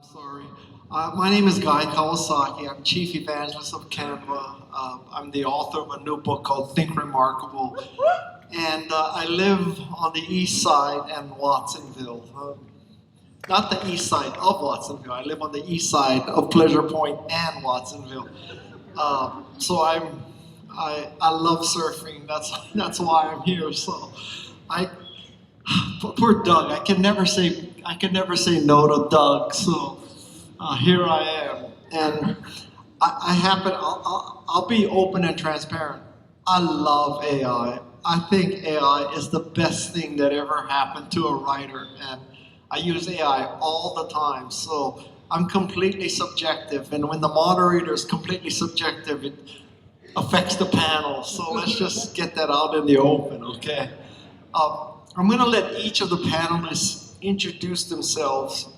Sorry. My name is Guy Kawasaki. I'm Chief Evangelist of Canva. I'm the author of a new book called Think Remarkable. And I live on the east side and Watsonville. Not the east side of Watsonville. I live on the east side of Pleasure Point and Watsonville. So I love surfing. That's why I'm here. So poor Doug. I can never say no to Doug. So here I am, and I'll be open and transparent. I love AI. I think AI is the best thing that ever happened to a writer, and I use AI all the time. So I'm completely subjective, and when the moderator is completely subjective, it affects the panel. So let's just get that out in the open, okay? I'm going to let each of the panelists introduce themselves.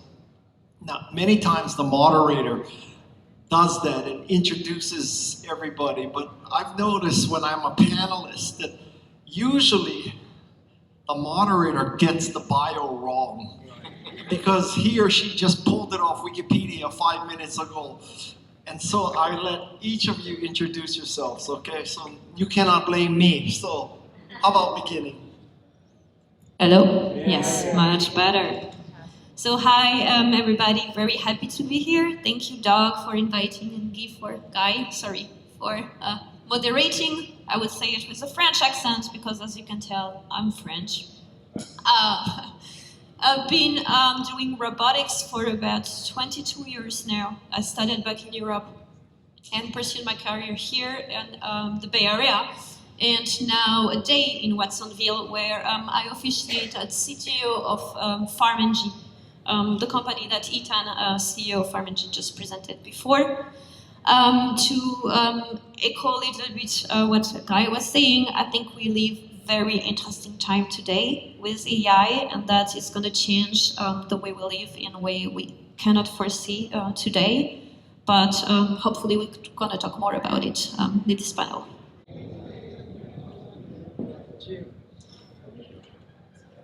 Now, many times the moderator does that and introduces everybody, but I've noticed when I'm a panelist that usually the moderator gets the bio wrong because he or she just pulled it off Wikipedia 5 minutes ago. And so I let each of you introduce yourselves, okay? So you cannot blame me. So how about beginning? Hello? Yes, much better. So hi, everybody. Very happy to be here. Thank you, Doug, for inviting, and Guy, for moderating. I would say it with a French accent because, as you can tell, I'm French. I've been doing robotics for about 22 years now. I studied back in Europe and pursued my career here in the Bay Area. And now a day in Watsonville, where I officiate as CTO of PharmNG, the company that Ethan, CEO of PharmNG, just presented before. To echo a little bit what Guy was saying, I think we live very interesting time today with AI, and that is going to change the way we live in a way we cannot foresee today. But hopefully we're going to talk more about it in this panel.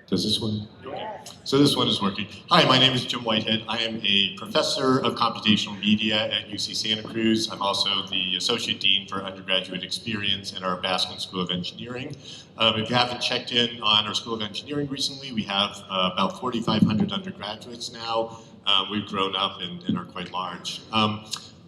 Does this one? So this one is working. Hi, my name is Jim Whitehead. I am a Professor of Computational Media at UC Santa Cruz. I'm also the Associate Dean for Undergraduate Experience in our Baskin School of Engineering. If you haven't checked in on our School of Engineering recently, we have about 4,500 undergraduates now. We've grown up and are quite large.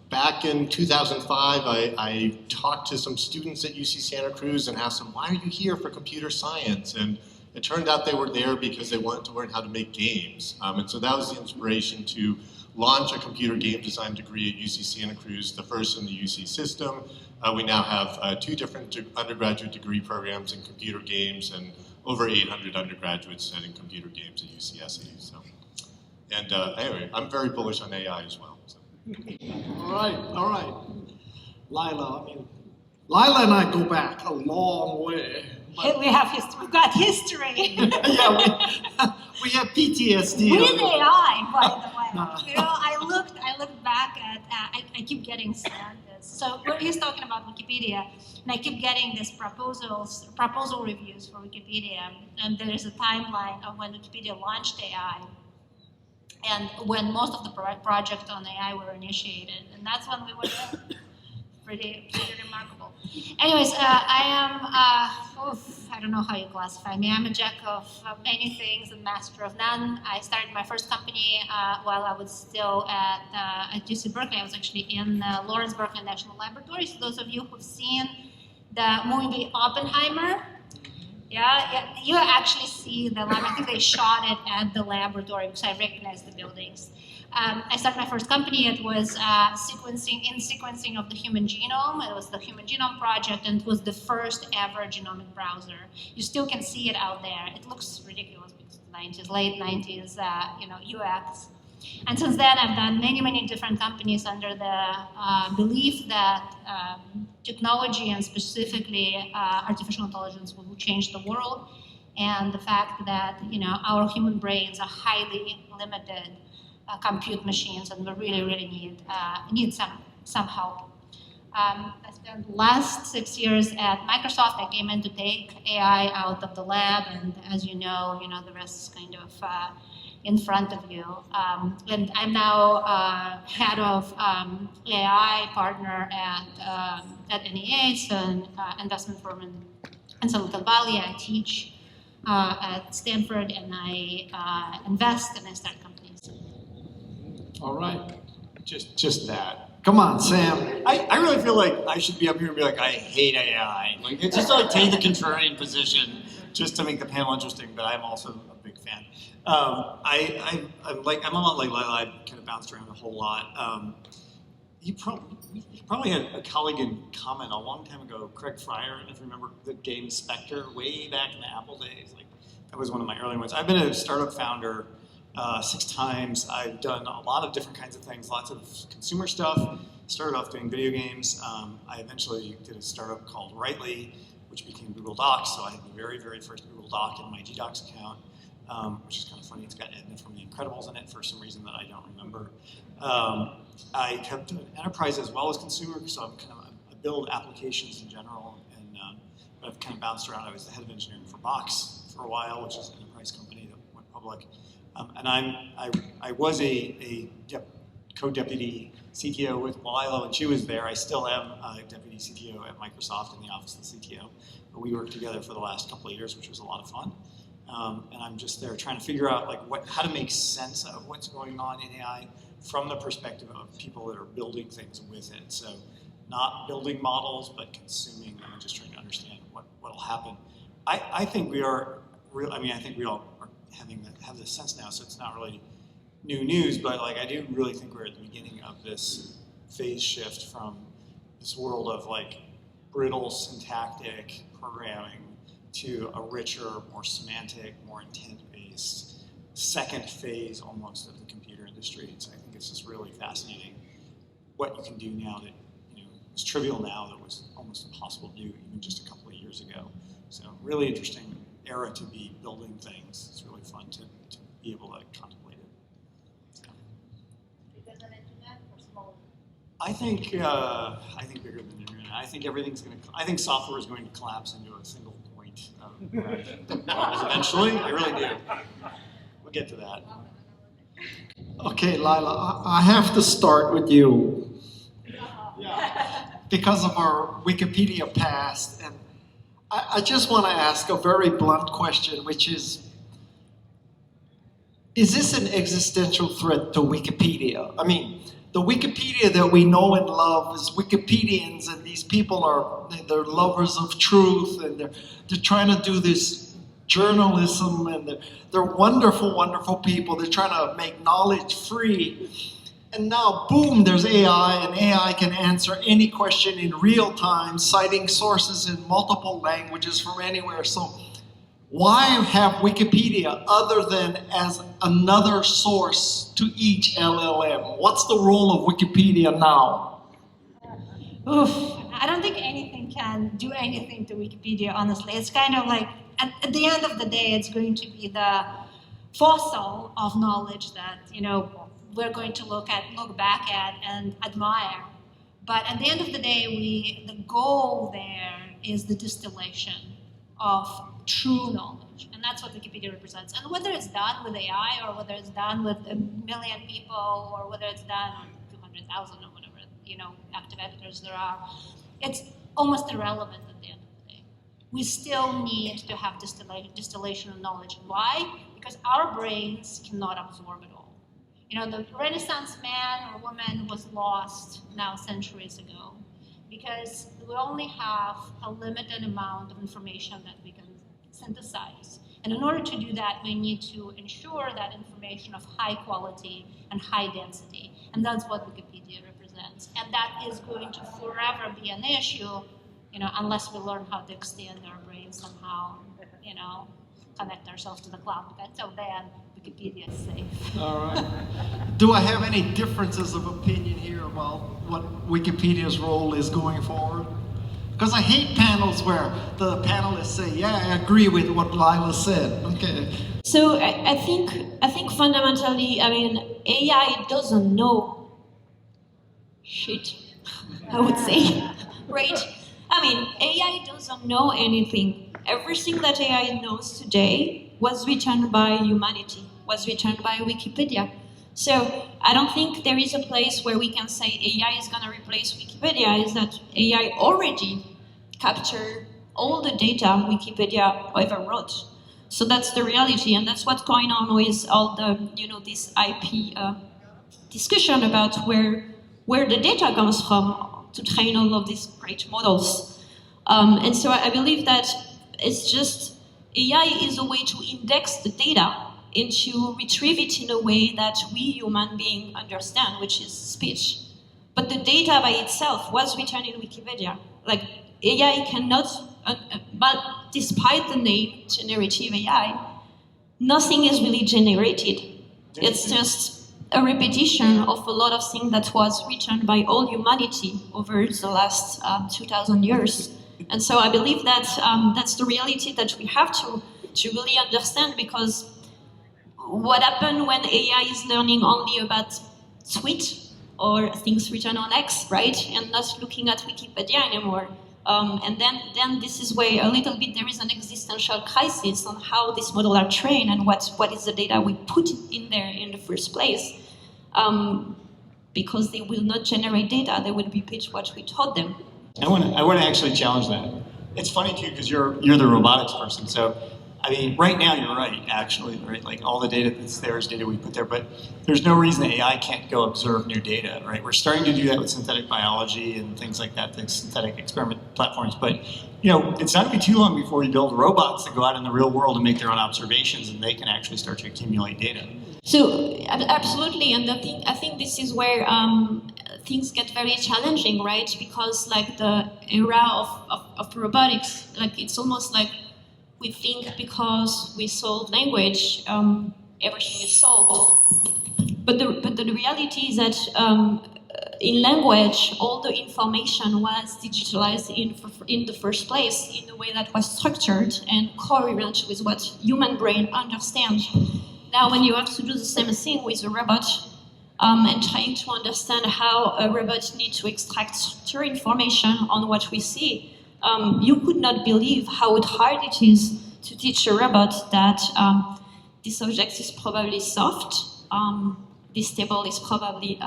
Back in 2005, I talked to some students at UC Santa Cruz and asked them, why are you here for computer science? And it turned out they were there because they wanted to learn how to make games. And so that was the inspiration to launch a computer game design degree at UC Santa Cruz, the first in the UC system. We now have 2 different undergraduate degree programs in computer games and over 800 undergraduates studying computer games at UCSC. So, and anyway, I'm very bullish on AI as well. So. All right. Lila and I go back a long way. We have history. We've got history. Yeah, we have PTSD. With AI, by the way. You know, I looked back at. I keep getting sad. So he's talking about Wikipedia, and I keep getting these proposal reviews for Wikipedia, and there is a timeline of when Wikipedia launched AI, and when most of the projects on AI were initiated, and that's when we were there. Pretty remarkable. Anyways, I am, I don't know how you classify me. I'm a jack of many things and master of none. I started my first company while I was still at UC Berkeley. I was actually in Lawrence Berkeley National Laboratory. So those of you who've seen the movie Oppenheimer, yeah, you actually see the lab. I think they shot it at the laboratory because I recognize the buildings. I started my first company. It was sequencing of the human genome. It was the Human Genome Project, and it was the first ever genomic browser. You still can see it out there. It looks ridiculous because the 90s, late 90s, UX. And since then, I've done many different companies under the belief that technology and specifically artificial intelligence will change the world, and the fact that our human brains are highly limited compute machines, and we really need some help. I spent the last 6 years at Microsoft. I came in to take AI out of the lab, and as you know, the rest is kind of in front of you. And I'm now head of AI partner at NEA, it's an investment firm in Silicon Valley. I teach at Stanford, and I invest and I start companies. All right. Just that. Come on, Sam. I really feel like I should be up here and be like, I hate AI. Like, it's just to, like, take the contrarian position just to make the panel interesting, but I'm also a big fan. I'm a lot like Lila. I kind of bounced around a whole lot. He probably had a colleague in common a long time ago, Craig Fryer, if you remember the game Spectre, way back in the Apple days. Like, that was one of my early ones. I've been a startup founder 6 times. I've done a lot of different kinds of things, lots of consumer stuff. Started off doing video games. I eventually did a startup called Rightly, which became Google Docs. So I had the very, very first Google Doc in my GDocs account, which is kind of funny. It's got Edna from The Incredibles in it for some reason that I don't remember. I have done enterprise as well as consumer, so I build applications in general, and I've kind of bounced around. I was the head of engineering for Box for a while, which is an enterprise company that went public. And I was a co-deputy CTO with Lila when she was there. I still am a deputy CTO at Microsoft in the office of the CTO. But we worked together for the last couple of years, which was a lot of fun. And I'm just there trying to figure out how to make sense of what's going on in AI from the perspective of people that are building things with it. So not building models, but consuming them and just trying to understand what'll happen. I think we are I think we all are have this sense now, so it's not really new news, but I do really think we're at the beginning of this phase shift from this world of brittle syntactic programming to a richer, more semantic, more intent-based second phase almost of the computer industry. And so I think it's just really fascinating what you can do now that is trivial now that was almost impossible to do even just a couple of years ago. So really interesting era to be building things. It's really fun to be able to contemplate it. So. Bigger than internet or smaller? I think bigger than internet. I think I think software is going to collapse into a single point eventually. I really do. We'll get to that. Okay, Lila, I have to start with you. Because of our Wikipedia past, and I just want to ask a very blunt question, which is this an existential threat to Wikipedia? I mean, the Wikipedia that we know and love is Wikipedians, and these people they're lovers of truth, and they're trying to do this journalism, and they're wonderful, wonderful people. They're trying to make knowledge free. And now, boom, there's AI, and AI can answer any question in real time, citing sources in multiple languages from anywhere. So why have Wikipedia other than as another source to each LLM? What's the role of Wikipedia now? Oof, I don't think anything can do anything to Wikipedia, honestly. It's kind of like, at the end of the day, it's going to be the fossil of knowledge that, we're going to look back at and admire. But at the end of the day, the goal there is the distillation of true knowledge. And that's what Wikipedia represents. And whether it's done with AI or whether it's done with 1 million people or whether it's done on 200,000 or whatever, active editors there are, it's almost irrelevant at the end of the day. We still need to have distillation of knowledge. Why? Because our brains cannot absorb it all. The Renaissance man or woman was lost now centuries ago because we only have a limited amount of information that we can synthesize. And in order to do that, we need to ensure that information of high quality and high density. And that's what Wikipedia represents. And that is going to forever be an issue, unless we learn how to extend our brains somehow, connect ourselves to the cloud. But until then, Wikipedia is safe. All right. Do I have any differences of opinion here about what Wikipedia's role is going forward? Because I hate panels where the panelists say, yeah, I agree with what Lila said. Okay. So I think fundamentally, AI doesn't know shit. I would say, right? I mean, AI doesn't know anything. Everything that AI knows today was written by humanity, was written by Wikipedia. So I don't think there is a place where we can say AI is going to replace Wikipedia, is that AI already captured all the data Wikipedia ever wrote. So that's the reality, and that's what's going on with all the, this IP discussion about where the data comes from to train all of these great models. And so I believe that it's just AI is a way to index the data and to retrieve it in a way that we human beings understand, which is speech. But the data by itself was written in Wikipedia. Like AI cannot, but despite the name generative AI, nothing is really generated. It's just a repetition of a lot of things that was written by all humanity over the last 2,000 years. And so I believe that that's the reality that we have to really understand, because what happened when AI is learning only about tweet or things written on X, right, and not looking at Wikipedia anymore? And then this is where a little bit there is an existential crisis on how these models are trained and what is the data we put in there in the first place. Because they will not generate data, they will repeat what we taught them. I want to actually challenge that. It's funny too, because you're the robotics person. So, I mean, right now you're right, actually, right? Like all the data that's there is data we put there, but there's no reason that AI can't go observe new data, right? We're starting to do that with synthetic biology and things like that, the synthetic experiment platforms. But, it's not going to be too long before we build robots that go out in the real world and make their own observations, and they can actually start to accumulate data. So absolutely, and I think this is where things get very challenging, right? Because like the era of robotics, like it's almost like we think because we solve language, everything is solved. But the reality is that in language, all the information was digitalized in the first place in a way that was structured and coherent with what human brain understands. Now, when you have to do the same thing with a robot and trying to understand how a robot needs to extract structured information on what we see, you could not believe how hard it is to teach a robot that this object is probably soft, this table is probably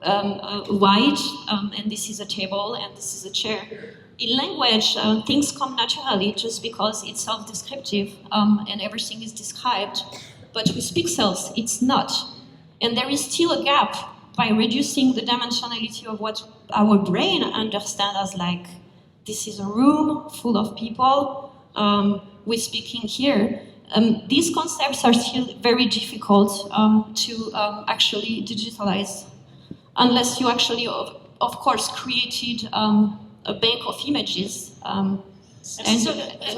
wide, and this is a table, and this is a chair. In language, things come naturally just because it's self-descriptive and everything is described. But with pixels, it's not. And there is still a gap by reducing the dimensionality of what our brain understands as like, this is a room full of people, we're speaking here. These concepts are still very difficult to actually digitalize, unless you actually, of course, created a bank of images and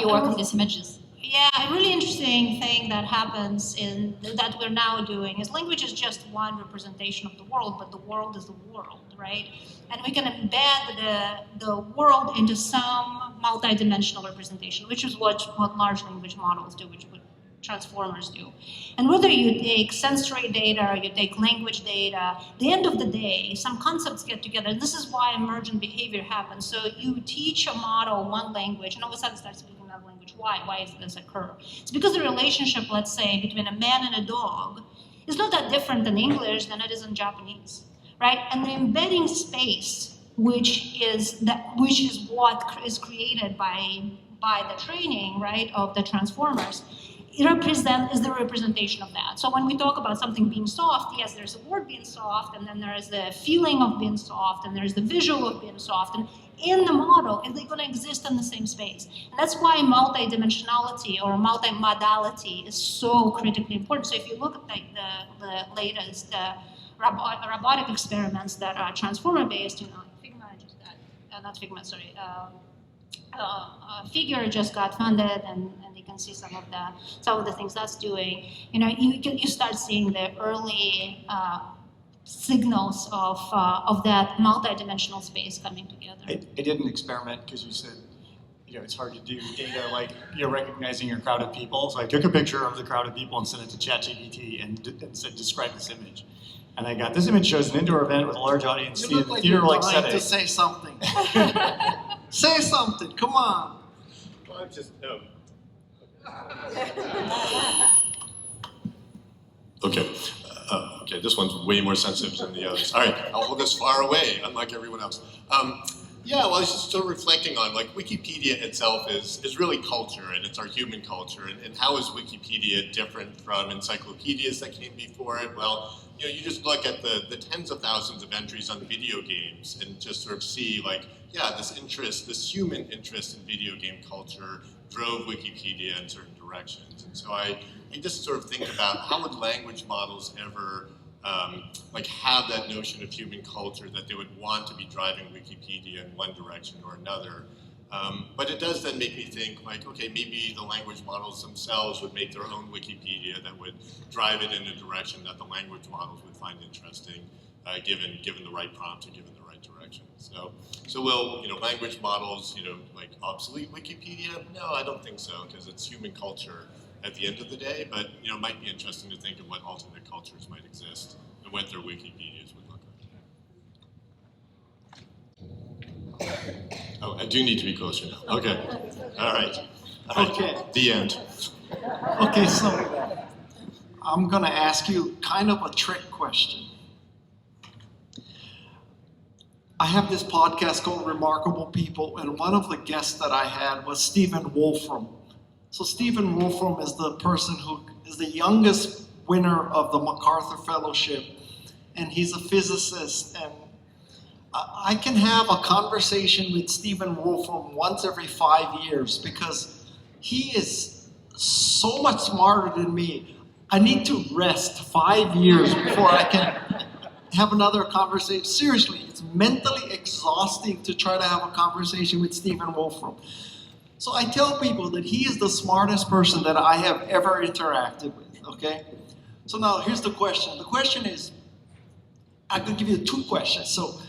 you work on these images. Yeah, a really interesting thing that happens that we're now doing is language is just one representation of the world, but the world is the world, right? And we can embed the world into some multidimensional representation, which is what large language models do, which is what transformers do. And whether you take sensory data or you take language data, at the end of the day, some concepts get together. And this is why emergent behavior happens. So you teach a model one language, and all of a sudden it starts speaking another language. Why? Why does this occur? It's because the relationship, let's say, between a man and a dog is not that different in English than it is in Japanese, right? And the embedding space, which is what is created by the training, right, of the transformers, is the representation of that. So when we talk about something being soft, yes, there's a word being soft, and then there is the feeling of being soft, and there's the visual of being soft. And in the model, are they going to exist in the same space? And that's why multidimensionality or multimodality is so critically important. So if you look at the latest robotic experiments that are transformer-based, Figma just got, not Figma, sorry, Figure just got funded, and you can see some of the things that's doing. You start seeing the early signals of that multidimensional space coming together. I did an experiment because you said, it's hard to do data like recognizing your crowd of people. So I took a picture of the crowd of people and sent it to ChatGPT and said, describe this image. And I got this image shows an indoor event with a large audience You seated look in a like you're theater-like dying setting. to say something. Say something, come on. Well, I'm just, no. Okay. Okay, this one's way more sensitive than the others. All right, I'll hold this far away, unlike everyone else. Yeah, well, I was just sort of reflecting on, like, Wikipedia itself is really culture, and it's our human culture. And how is Wikipedia different from encyclopedias that came before it? Well, you know, you just look at the tens of thousands of entries on video games and just sort of see, like, yeah, this interest, this human interest in video game culture drove Wikipedia in certain directions. And so I just sort of think about how would language models ever like have that notion of human culture that they would want to be driving Wikipedia in one direction or another. But it does then make me think, like, okay, maybe the language models themselves would make their own Wikipedia that would drive it in a direction that the language models would find interesting, given the right prompt or given the right direction. So will, you know, language models, you know, like obsolete Wikipedia? No, I don't think so, because it's human culture at the end of the day, but, you know, it might be interesting to think of what alternate cultures might exist and what their Wikipedias would look like. Oh, I do need to be closer now. Okay. All right. Okay. The end. Okay, so I'm gonna ask you kind of a trick question. I have this podcast called Remarkable People, and one of the guests that I had was Stephen Wolfram. So Stephen Wolfram is the person who is the youngest winner of the MacArthur Fellowship, and he's a physicist. And I can have a conversation with Stephen Wolfram once every 5 years because he is so much smarter than me. I need to rest 5 years before I can have another conversation. Seriously, it's mentally exhausting to try to have a conversation with Stephen Wolfram. So I tell people that he is the smartest person that I have ever interacted with, okay? So now here's the question. The question is, I'm gonna give you 2 questions. So,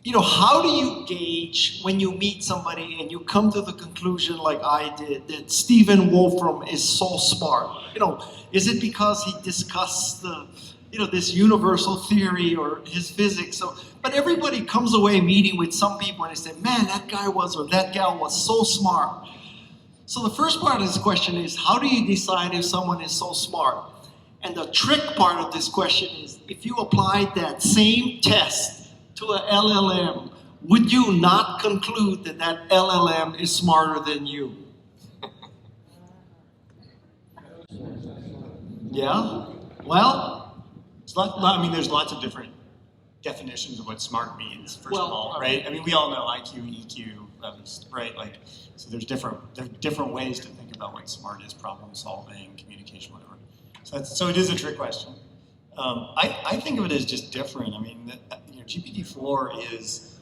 you know, how do you gauge when you meet somebody and you come to the conclusion like I did that Stephen Wolfram is so smart? You know, is it because he discussed the, you know, this universal theory or his physics? So, but everybody comes away meeting with some people and they say, man, that guy was or that gal was so smart. So the first part of this question is, how do you decide if someone is so smart? And the trick part of this question is, if you applied that same test to a LLM, would you not conclude that that LLM is smarter than you? Yeah? Well, There's lots of different definitions of what smart means, first of all, right? I mean, we all know IQ, EQ, at least, right? Like, so there are different ways to think about what smart is: problem solving, communication, whatever. So it is a trick question. I think of it as just different. I mean, GPT-4 is,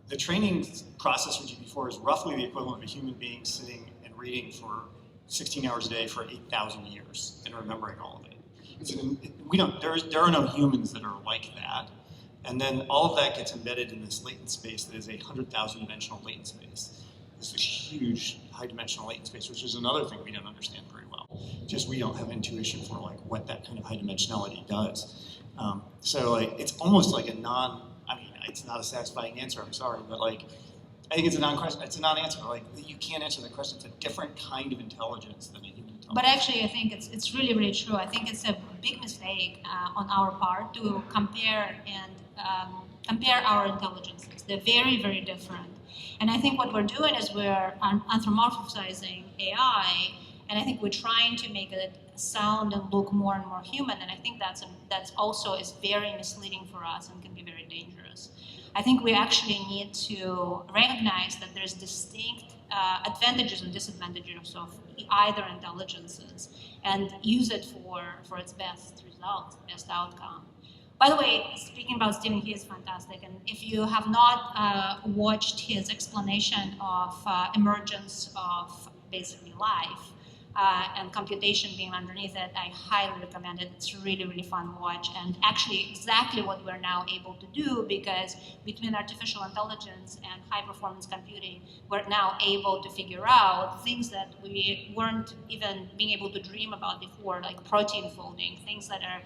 the training process for GPT-4 is roughly the equivalent of a human being sitting and reading for 16 hours a day for 8,000 years and remembering all of it. There are no humans that are like that. And then all of that gets embedded in this latent space that is a 100,000 dimensional latent space. This is huge high dimensional latent space, which is another thing we don't understand very well. Just we don't have intuition for like what that kind of high dimensionality does. So like it's almost like it's not a satisfying answer, I'm sorry, but like I think it's a non-question. It's a non-answer. Like you can't answer the question. It's a different kind of intelligence than a human intelligence. But actually, I think it's really, really true. I think it's a big mistake on our part to compare our intelligences. They're very, very different. And I think what we're doing is we're anthropomorphizing AI, and I think we're trying to make it sound and look more and more human. And I think that's also is very misleading for us and can be very dangerous. I think we actually need to recognize that there's distinct advantages and disadvantages of either intelligences and use it for its best result, best outcome. By the way, speaking about Stephen, he is fantastic. And if you have not watched his explanation of emergence of basically life, and computation being underneath it, I highly recommend it. It's really, really fun to watch, and actually exactly what we're now able to do, because between artificial intelligence and high-performance computing, we're now able to figure out things that we weren't even being able to dream about before, like protein folding, things that are,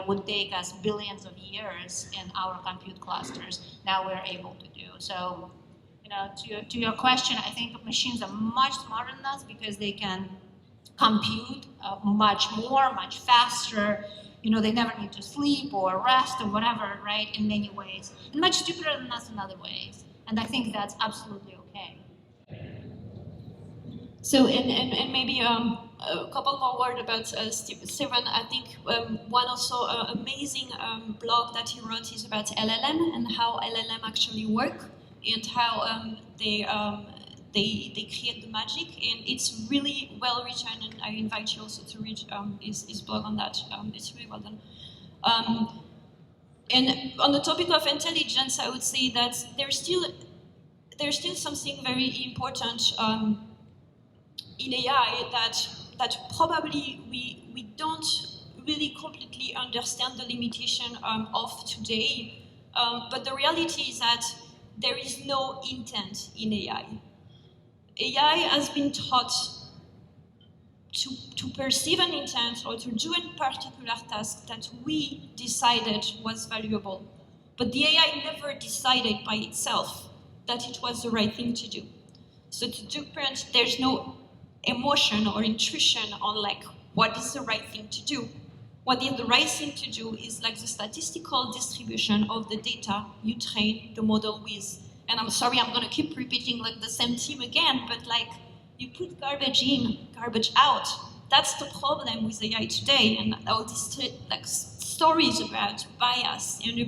would take us billions of years in our compute clusters. Now we're able to do. So, to your question, I think machines are much smarter than us because they can compute much more, much faster. They never need to sleep or rest or whatever, right, in many ways. And much stupider than us in other ways. And I think that's absolutely okay. So, and maybe a couple more words about Steven. I think one also amazing blog that he wrote is about LLM and how LLM actually work and how they create the magic, and it's really well written, and I invite you also to read his blog on that. It's really well done. And on the topic of intelligence, I would say that there's still something very important in AI that probably we don't really completely understand the limitation of today. But the reality is that there is no intent in AI. AI has been taught to perceive an intent or to do a particular task that we decided was valuable. But the AI never decided by itself that it was the right thing to do. So to do print, there's no emotion or intuition on what is the right thing to do. What is the right thing to do is the statistical distribution of the data you train the model with. And I'm sorry, I'm going to keep repeating the same theme again, but you put garbage in, garbage out. That's the problem with AI today, and all these stories about bias and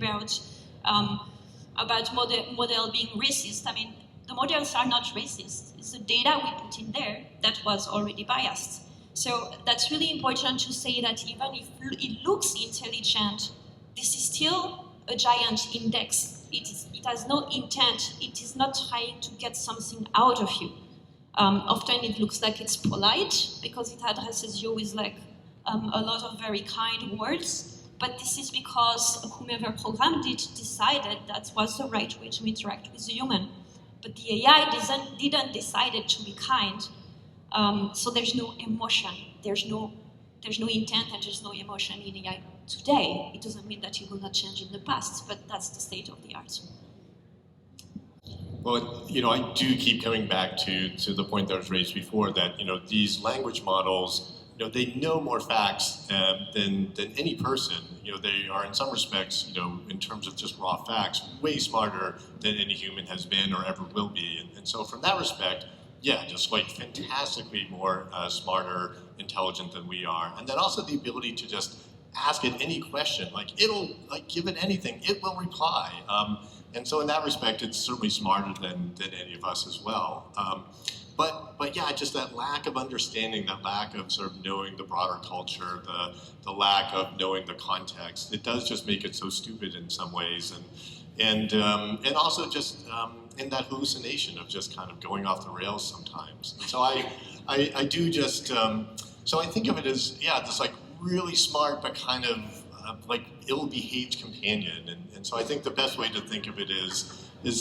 about model being racist. I mean, the models are not racist. It's the data we put in there that was already biased. So that's really important to say that even if it looks intelligent, this is still a giant index. It has no intent. It is not trying to get something out of you. Often it looks like it's polite because it addresses you with a lot of very kind words. But this is because whomever programmed it decided that was the right way to interact with the human. But the AI didn't decide to be kind. So there's no emotion. There's no intent, and there's no emotion in AI today. It doesn't mean that it will not change in the past, but that's the state of the art. Well, I do keep coming back to the point that was raised before that, these language models, they know more facts than any person. They are in some respects, in terms of just raw facts, way smarter than any human has been or ever will be. And so from that respect, yeah, just fantastically more smarter, intelligent than we are. And then also the ability to just ask it any question, it'll give it anything, it will reply. And so in that respect, it's certainly smarter than any of us as well. But yeah, just that lack of understanding, that lack of sort of knowing the broader culture, the lack of knowing the context, it does just make it so stupid in some ways, and also just in that hallucination of just kind of going off the rails sometimes. And so I do just so I think of it as this really smart but kind of ill-behaved companion, and so I think the best way to think of it is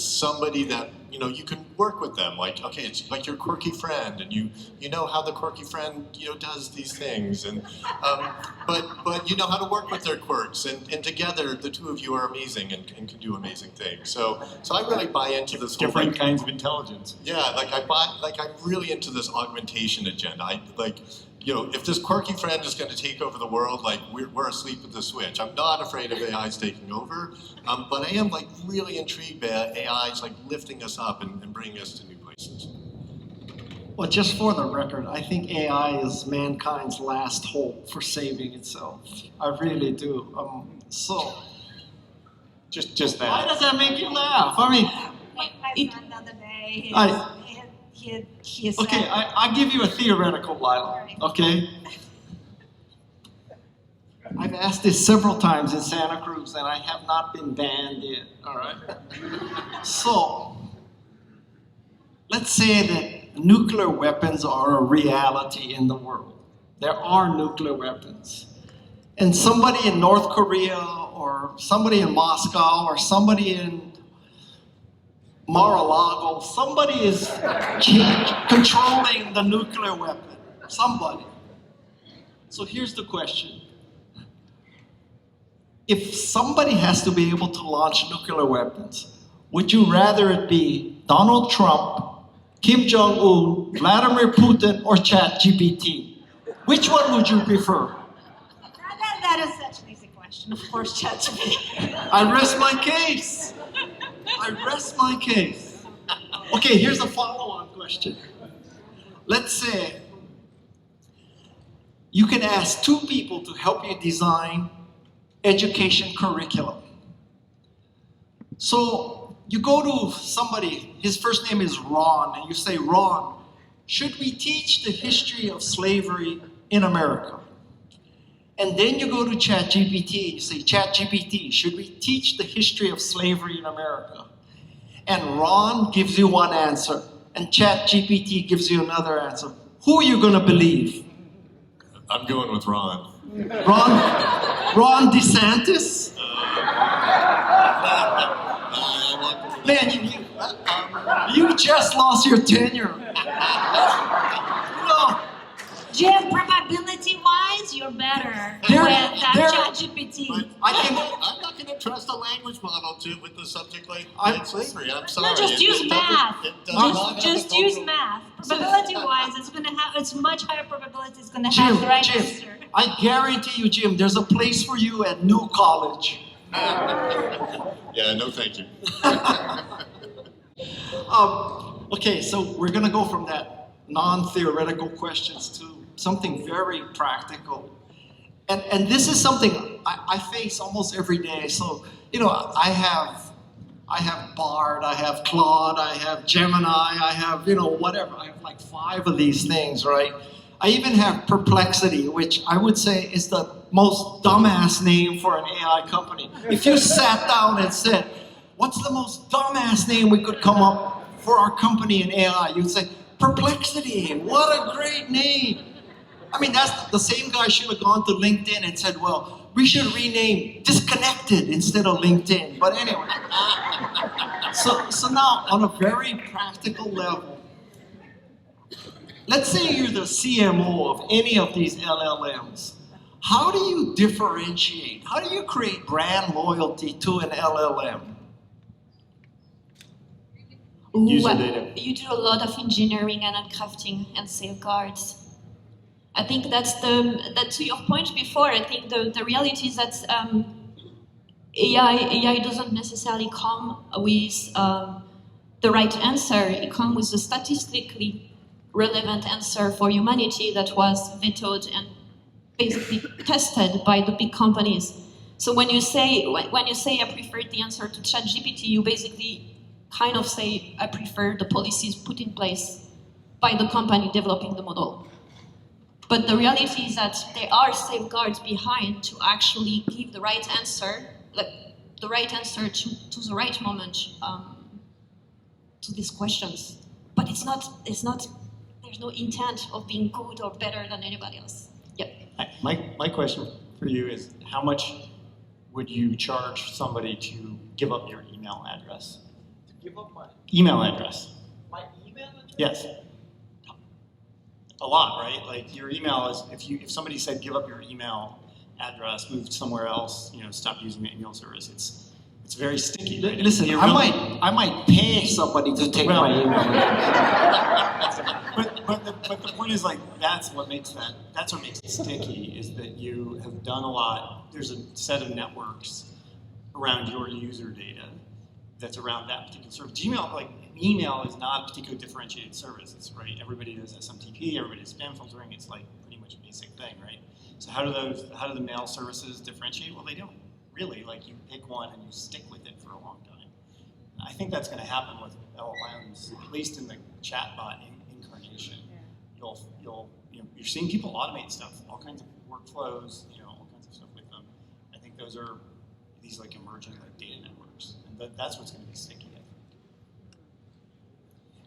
somebody that you can work with them. Okay, it's like your quirky friend, and you know how the quirky friend does these things, and but you know how to work with their quirks, and together the two of you are amazing and can do amazing things. So I really buy into this whole, different kinds of intelligence. Yeah, I'm really into this augmentation agenda. If this quirky friend is going to take over the world, we're asleep at the switch. I'm not afraid of AIs taking over, but I am really intrigued by AIs lifting us up and bringing us to new places. Well, just for the record, I think AI is mankind's last hope for saving itself. I really do. Just that. Why does that make you laugh? I mean, My son the other day, he said, okay, I'll give you a theoretical, Lila, okay? I've asked this several times in Santa Cruz, and I have not been banned yet, all right? So, let's say that nuclear weapons are a reality in the world. There are nuclear weapons. And somebody in North Korea or somebody in Moscow or somebody in Mar-a-Lago, somebody is controlling the nuclear weapon. Somebody. So here's the question. If somebody has to be able to launch nuclear weapons, would you rather it be Donald Trump, Kim Jong-un, Vladimir Putin, or ChatGPT? Which one would you prefer? That is such an easy question. Of course, ChatGPT. I rest my case. I rest my case. Okay, here's a follow-on question. Let's say you can ask two people to help you design education curriculum. So you go to somebody, his first name is Ron, and you say, Ron, should we teach the history of slavery in America? And then you go to ChatGPT, you say, ChatGPT, should we teach the history of slavery in America? And Ron gives you one answer, and ChatGPT gives you another answer. Who are you going to believe? I'm going with Ron. Ron DeSantis? Man, you just lost your tenure. No. Jim, probability-wise, you're better There- with there- ChatGPT. I'm not going to trust a language model with the subject like slavery. I'm sorry. No, just use math. It does not have Just the use cultural- math. Probability-wise, it's much higher probability it's going to have the right answer. I guarantee you, Jim, there's a place for you at New College. Yeah, no thank you. Okay, so we're going to go from that non-theoretical questions to something very practical. And this is something I face almost every day. So, I have Bard, I have Claude, I have Gemini, I have, whatever. I have like 5 of these things, right? I even have Perplexity, which I would say is the most dumbass name for an AI company. If you sat down and said, what's the most dumbass name we could come up for our company in AI? You'd say, Perplexity, what a great name. I mean, that's the same guy should have gone to LinkedIn and said, well, we should rename Disconnected instead of LinkedIn. But anyway, so now on a very practical level, let's say you're the CMO of any of these LLMs. How do you differentiate? How do you create brand loyalty to an LLM? User data. You do a lot of engineering and crafting and safeguards. I think that to your point before, I think the reality is that AI doesn't necessarily come with the right answer. It comes with a statistically relevant answer for humanity that was vetoed and basically tested by the big companies. So when you say I prefer the answer to ChatGPT, you basically kind of say I prefer the policies put in place by the company developing the model. But the reality is that there are safeguards behind to actually give the right answer, like the right answer to the right moment to these questions. But it's not. There's no intent of being good or better than anybody else. Yep. My question for you is, how much would you charge somebody to give up your email address? To give up my Email address. email address? Yes. A lot, right? Like your email is, if somebody said give up your email address, move somewhere else, stop using the email service, it's very sticky. Right? Listen, I might pay somebody to take my email. But the point is, like, that's what makes it sticky, is that you have done a lot. There's a set of networks around your user data that's around that particular service. Email is not a particularly differentiated service. It's right. Everybody does SMTP. Everybody does spam filtering. It's like pretty much a basic thing, right? So how do the mail services differentiate? Well, they don't really. Like, you pick one and you stick with it for a long time. I think that's going to happen with LLMs, at least in the chatbot incarnation. You're seeing people automate stuff, all kinds of workflows, all kinds of stuff with them. I think those are these like emerging like data networks, and that's what's going to be sticky.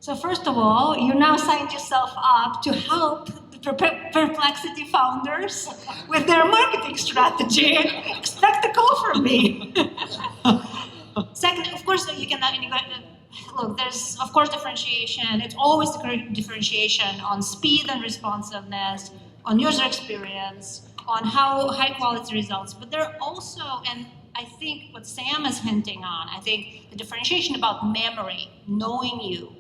So first of all, you now signed yourself up to help the Perplexity founders with their marketing strategy. Expect a call from me. Second, of course, you can look. There's of course differentiation. It's always the differentiation on speed and responsiveness, on user experience, on how high quality results. But there are also, and I think what Sam is hinting on, I think the differentiation about memory, knowing you,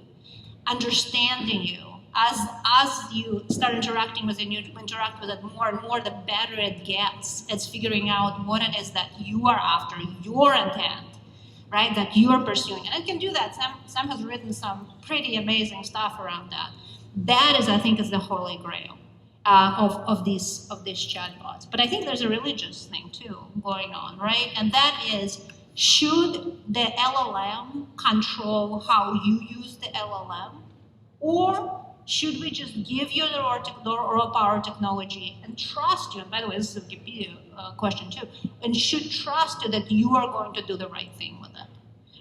understanding you. As you start interacting with it, you interact with it more and more, the better it gets. It's figuring out what it is that you are after, your intent, right, that you are pursuing. And it can do that. Sam has written some pretty amazing stuff around that. That is, I think, is the holy grail of these chatbots. But I think there's a religious thing too going on, right? And that is, should the LLM control how you use the LLM, or should we just give you the raw power technology and trust you? And by the way, this is a Wikipedia question too. And should trust you that you are going to do the right thing with it,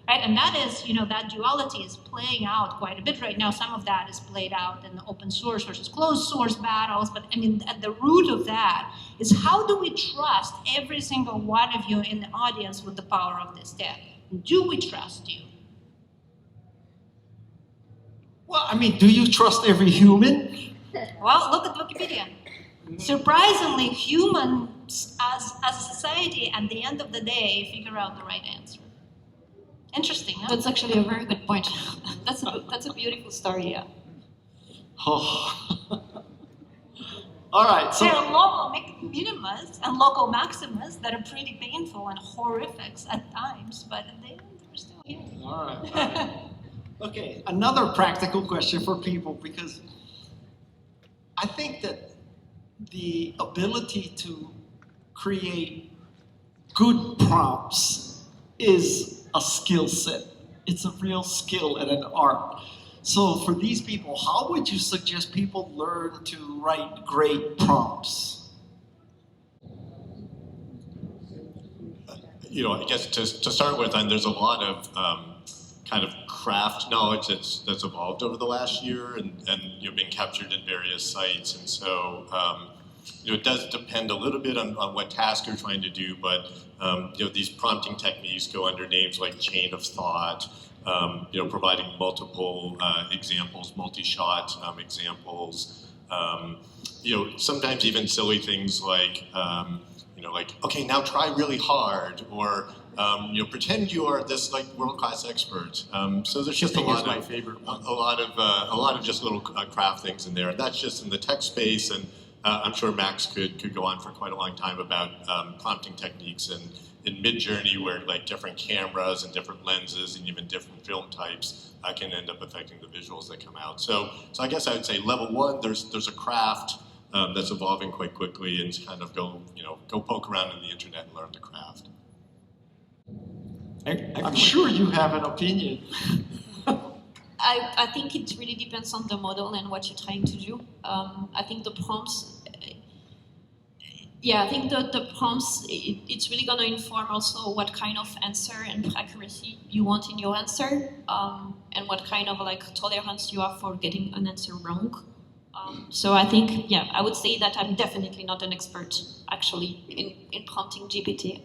right? And that is, that duality is playing out quite a bit right now. Some of that is played out in the open source versus closed source battles. But I mean, at the root of that is, how do we trust every single one of you in the audience with the power of this tech? Do we trust you? Well, I mean, do you trust every human? Well, look at Wikipedia. Surprisingly, humans as a society, at the end of the day, figure out the right answer. Interesting, huh? That's actually a very good point. That's a beautiful story, yeah. Oh. All right. So there are local minimas and local maximas that are pretty painful and horrific at times, but they're still here. All right. Okay, another practical question for people, because I think that the ability to create good prompts is a skill set. It's a real skill and an art. So for these people, how would you suggest people learn to write great prompts? I guess to start with, and there's a lot of kind of craft knowledge that's evolved over the last year and been captured in various sites. And so it does depend a little bit on what task you're trying to do, but these prompting techniques go under names like chain of thought, providing multiple examples, multi-shot examples, sometimes even silly things like, okay, now try really hard, or pretend you are this world-class expert. So there's just a lot of just little craft things in there, and that's just in the tech space. And I'm sure Max could go on for quite a long time about prompting techniques in Midjourney, where different cameras and different lenses and even different film types can end up affecting the visuals that come out. So I guess I would say level one, there's a craft that's evolving quite quickly, and kind of go poke around in the internet and learn the craft. I'm sure you have an opinion. I think it really depends on the model and what you're trying to do. I think the prompts, the prompts, it's really going to inform also what kind of answer and accuracy you want in your answer, and what kind of tolerance you have for getting an answer wrong. So I think, I would say that I'm definitely not an expert, actually, in prompting GPT.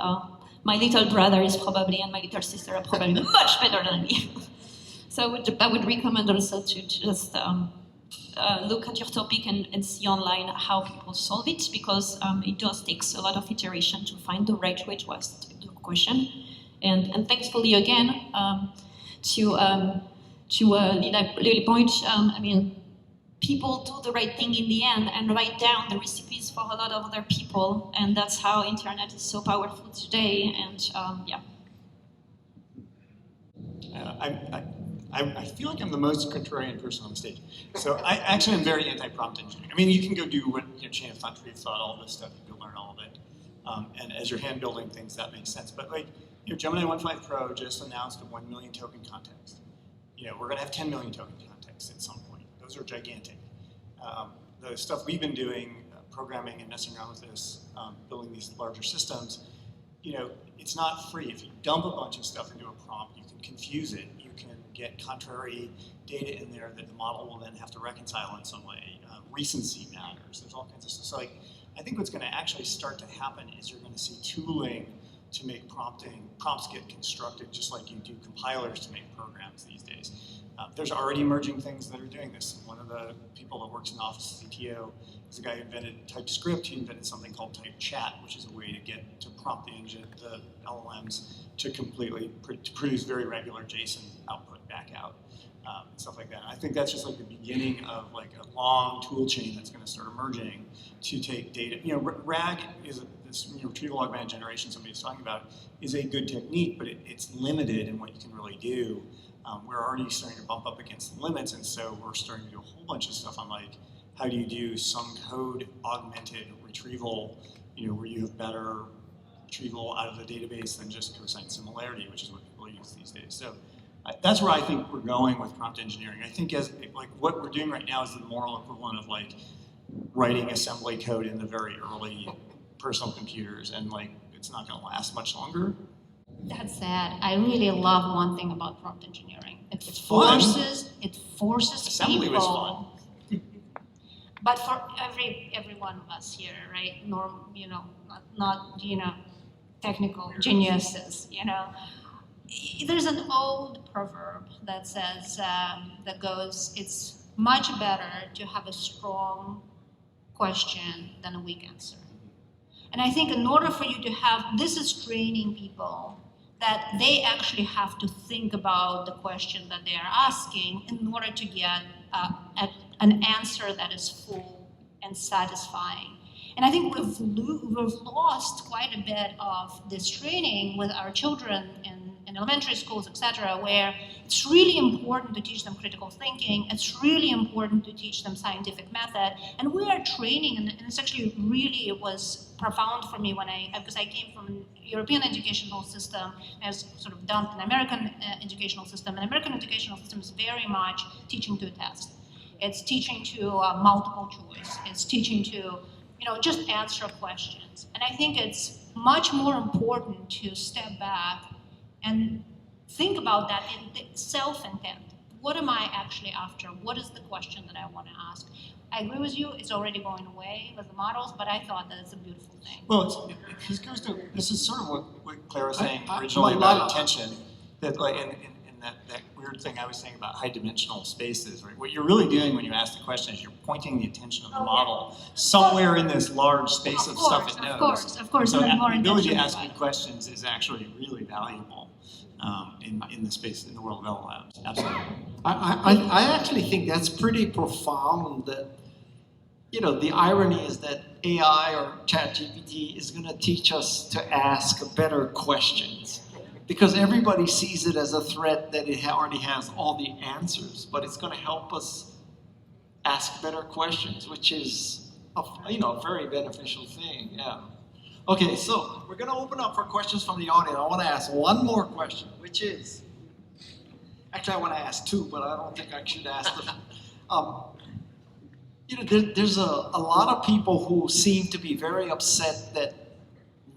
My little brother is probably, and my little sister are probably much better than me. So I would recommend also to just look at your topic and see online how people solve it, because it does take a lot of iteration to find the right way to ask the question. And thankfully, again, to Lila point, people do the right thing in the end and write down the recipes for a lot of other people, and that's how internet is so powerful today. And I feel like I'm the most contrarian person on the stage. So I actually am very anti-prompt engineering. You can go do what chain of thought, tree of thought, all this stuff. You can learn all of it. And as you're hand building things, that makes sense. But Gemini 1.5 Pro just announced a 1 million token context. We're going to have 10 million token contexts at some point. Those are gigantic. The stuff we've been doing, programming and messing around with this, building these larger systems, it's not free. If you dump a bunch of stuff into a prompt, you can confuse it. You can get contrary data in there that the model will then have to reconcile in some way. Recency matters. There's all kinds of stuff. So I think what's going to actually start to happen is you're going to see tooling to make prompts get constructed just like you do compilers to make programs these days. There's already emerging things that are doing this. One of the people that works in the office of CTO is a guy who invented TypeScript. He invented something called Type Chat, which is a way to prompt the LLMs to completely produce very regular JSON output back out, stuff like that. I think that's just like the beginning of like a long tool chain that's going to start emerging to take data. RAG is this retrieval augmented generation somebody was talking about is a good technique, but it's limited in what you can really do. We're already starting to bump up against the limits, and so we're starting to do a whole bunch of stuff on like how do you do some code augmented retrieval, where you have better retrieval out of the database than just cosine similarity, which is what people use these days. So that's where I think we're going with prompt engineering. I think what we're doing right now is the moral equivalent of like writing assembly code in the very early personal computers, and like it's not going to last much longer. That's sad. I really love one thing about prompt engineering. It forces assembly people. Was fun. But for every one of us here, right? Not technical geniuses. There's an old proverb that says that goes, it's much better to have a strong question than a weak answer. And I think in order for you to have, this is training people that they actually have to think about the question that they are asking in order to get an answer that is full and satisfying. And I think we've lost quite a bit of this training with our children in elementary schools, etc., where it's really important to teach them critical thinking. It's really important to teach them scientific method. And we are training, and it's actually really, it was profound for me because I came from an European educational system, I was sort of dumped in American educational system. And American educational system is very much teaching to a test. It's teaching to multiple choice. It's teaching to just answer questions. And I think it's much more important to step back and think about that in self-intent. What am I actually after? What is the question that I want to ask? I agree with you, it's already going away with the models, but I thought that it's a beautiful thing. Well, this is sort of what Claire was saying originally about attention, that like in that weird thing I was saying about high dimensional spaces, right? What you're really doing when you ask the question is you're pointing the attention of the model somewhere in this large space of stuff it knows. Of course. So the ability to ask good questions is actually really valuable in the space, in the world of LLMs. Absolutely. I actually think that's pretty profound that, the irony is that AI or ChatGPT is going to teach us to ask better questions. Because everybody sees it as a threat that it already has all the answers, but it's going to help us ask better questions, which is a very beneficial thing. Yeah. Okay, so we're going to open up for questions from the audience. I want to ask one more question, which is, actually I want to ask two, but I don't think I should ask them. There's a lot of people who seem to be very upset that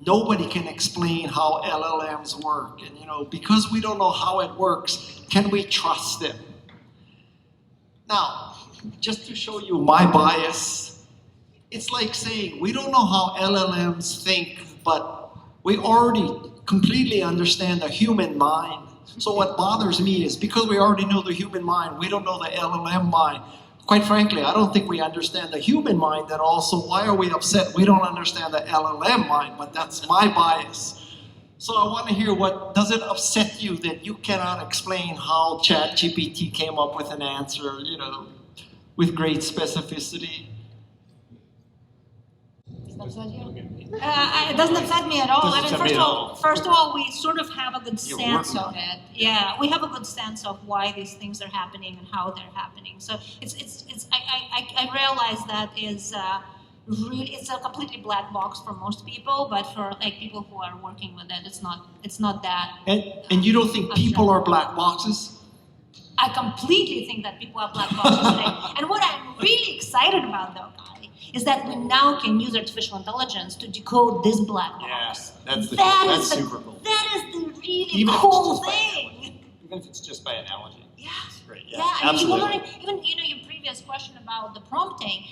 nobody can explain how LLMs work. And, because we don't know how it works, can we trust them? Now, just to show you my bias, it's like saying we don't know how LLMs think, but we already completely understand the human mind. So what bothers me is because we already know the human mind, we don't know the LLM mind. Quite frankly, I don't think we understand the human mind at all, so why are we upset? We don't understand the LLM mind, but that's my bias. So I want to hear does it upset you that you cannot explain how ChatGPT came up with an answer, with great specificity? Does that upset you? It doesn't upset me at all. First of all, we sort of have a good sense of it. Yeah, we have a good sense of why these things are happening and how they're happening. So I realize that is really, it's a completely black box for most people, but for people who are working with it, it's not that. And you don't think people are black boxes? I completely think that people are black boxes today. And what I'm really excited about, though, Guy, is that we now can use artificial intelligence to decode this black box. Yes, that's That's super cool. That is the really Even if it's cool just by thing. Even if it's just by analogy. Yeah. It's great. Yeah, I mean, absolutely. even your previous question about the prompting,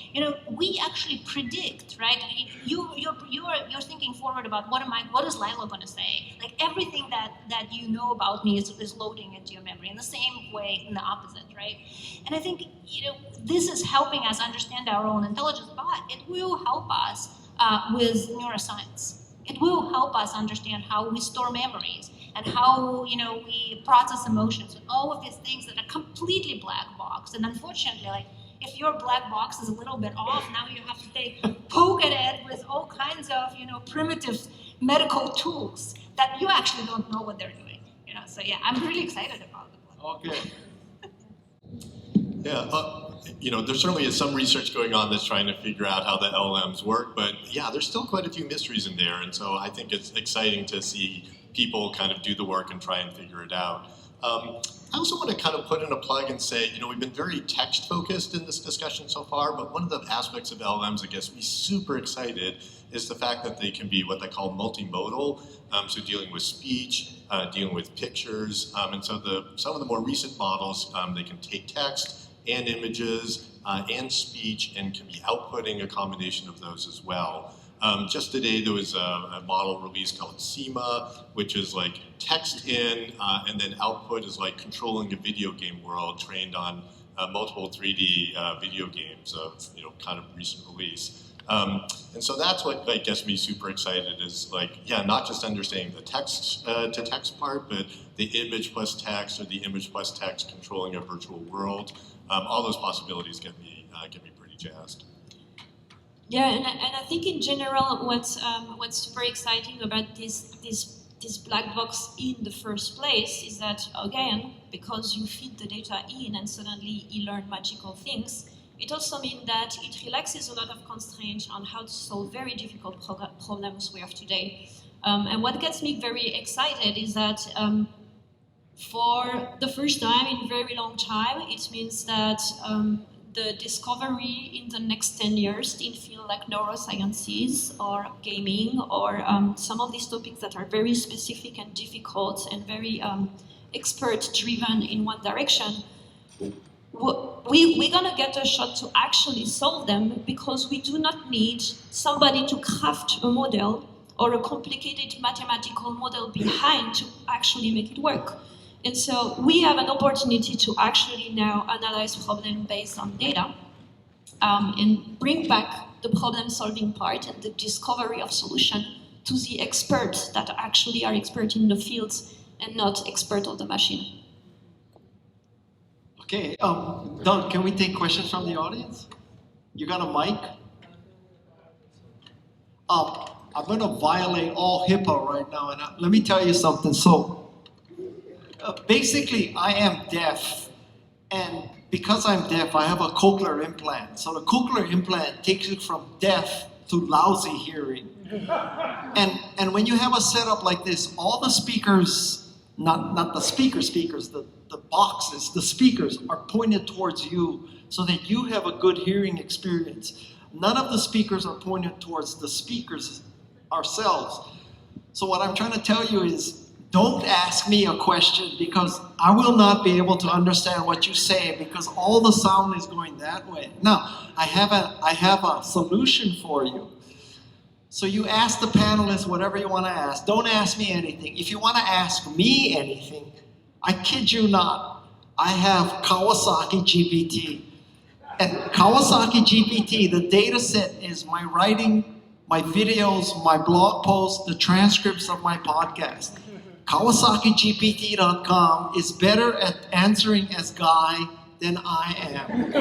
we actually predict, right? You're thinking forward about what is Lila going to say? Like everything that you know about me is loading into your memory in the same way, in the opposite, right? And I think this is helping us understand our own intelligence, but it will help us with neuroscience. It will help us understand how we store memories and how we process emotions and all of these things that are completely black box. And unfortunately, like if your black box is a little bit off, now you have to poke at it with all kinds of primitive medical tools that you actually don't know what they're doing. So yeah, I'm really excited about it. Okay. Yeah, there certainly is some research going on that's trying to figure out how the LLMs work, but yeah, there's still quite a few mysteries in there, and so I think it's exciting to see people kind of do the work and try and figure it out. I also want to kind of put in a plug and say, we've been very text focused in this discussion so far, but one of the aspects of LLMs that gets me super excited is the fact that they can be what they call multimodal, so dealing with speech, dealing with pictures, and so some of the more recent models, they can take text and images and speech and can be outputting a combination of those as well. Just today there was a model released called SEMA, which is like text in and then output is like controlling a video game world trained on multiple 3D video games of kind of recent release. And so that's what gets me super excited is not just understanding the text to text part, but the image plus text or the image plus text controlling a virtual world. All those possibilities get me pretty jazzed. Yeah, and I think in general, what's super exciting about this black box in the first place is that, again, because you feed the data in and suddenly you learn magical things, it also means that it relaxes a lot of constraints on how to solve very difficult problems we have today. And what gets me very excited is that for the first time in a very long time, it means that the discovery in the next 10 years in fields like neurosciences or gaming or some of these topics that are very specific and difficult and very expert-driven in one direction, we're going to get a shot to actually solve them because we do not need somebody to craft a model or a complicated mathematical model behind to actually make it work. And so we have an opportunity to actually now analyze problems based on data and bring back the problem-solving part and the discovery of solution to the experts that actually are experts in the fields and not experts of the machine. Okay, Doug, can we take questions from the audience? You got a mic? I'm going to violate all HIPAA right now, and let me tell you something. So, basically, I am deaf, and because I'm deaf, I have a cochlear implant. So the cochlear implant takes you from deaf to lousy hearing. And when you have a setup like this, all the speakers, not the speakers, the boxes, the speakers are pointed towards you so that you have a good hearing experience. None of the speakers are pointed towards the speakers ourselves. So what I'm trying to tell you is, don't ask me a question because I will not be able to understand what you say because all the sound is going that way. Now, I have a solution for you. So you ask the panelists whatever you want to ask. Don't ask me anything. If you want to ask me anything, I kid you not, I have Kawasaki GPT. And Kawasaki GPT, the data set is my writing, my videos, my blog posts, the transcripts of my podcast. KawasakiGPT.com is better at answering as Guy than I am.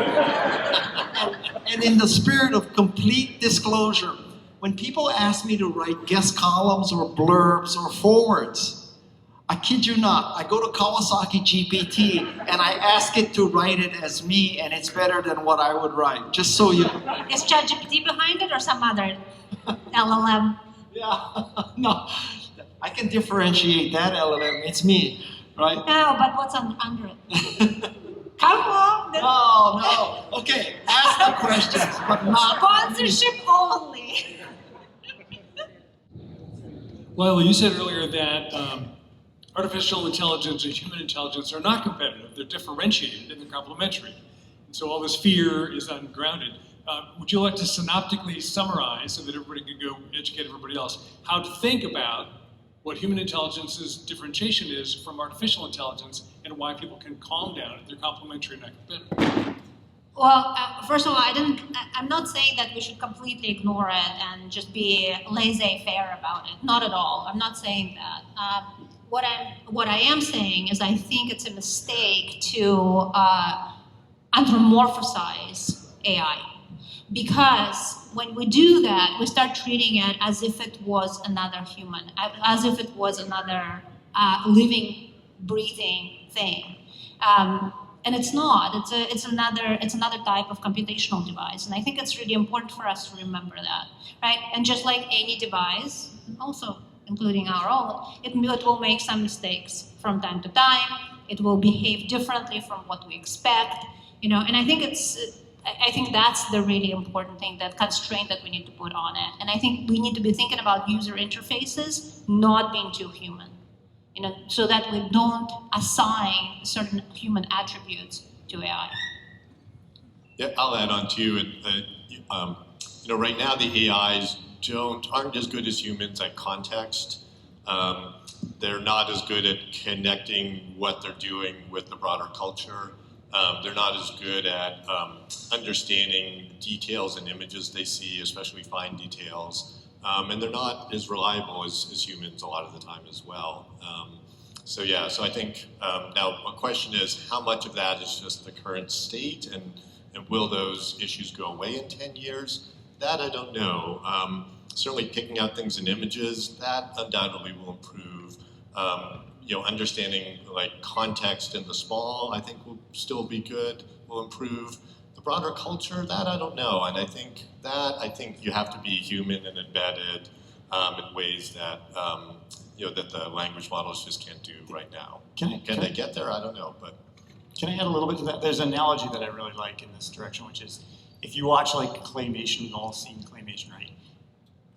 And in the spirit of complete disclosure, when people ask me to write guest columns or blurbs or forwards, I kid you not, I go to Kawasaki GPT and I ask it to write it as me, and it's better than what I would write, just so you... Is ChatGPT behind it or some other LLM? Yeah, no. I can differentiate that LLM. It's me, right? No, but what's under it? Come on! No. Okay, ask the questions, but not. Sponsorship only. Lila, you said earlier that artificial intelligence and human intelligence are not competitive. They're differentiated and they're complementary. And so all this fear is ungrounded. Would you like to synoptically summarize, so that everybody can go educate everybody else, how to think about what human intelligence's differentiation is from artificial intelligence, and why people can calm down if they're complementary and not competitive? Well, first of all, I'm not saying that we should completely ignore it and just be laissez-faire about it. Not at all. I'm not saying that. What I am saying is I think it's a mistake to anthropomorphize AI. Because when we do that, we start treating it as if it was another human, as if it was another living, breathing thing. And it's not. It's another type of computational device, and I think it's really important for us to remember that, right? And just like any device, also including our own, it will make some mistakes from time to time. It will behave differently from what we expect, And I think that's the really important thing, that constraint that we need to put on it. And I think we need to be thinking about user interfaces not being too human. So that we don't assign certain human attributes to AI. Yeah, I'll add on too. Right now the AIs aren't as good as humans at context. They're not as good at connecting what they're doing with the broader culture. They're not as good at understanding details and images they see, especially fine details. And they're not as reliable as humans a lot of the time as well. So I think now a question is, how much of that is just the current state, and will those issues go away in 10 years? That I don't know. Certainly picking out things in images, that undoubtedly will improve. Understanding like context in the small, I think will still be good, will improve. The broader culture, that I don't know. And I think you have to be human and embedded in ways that that the language models just can't do right now. Can they get there? I don't know, but can I add a little bit to that? There's an analogy that I really like in this direction, which is if you watch like claymation, you've all seen claymation, right?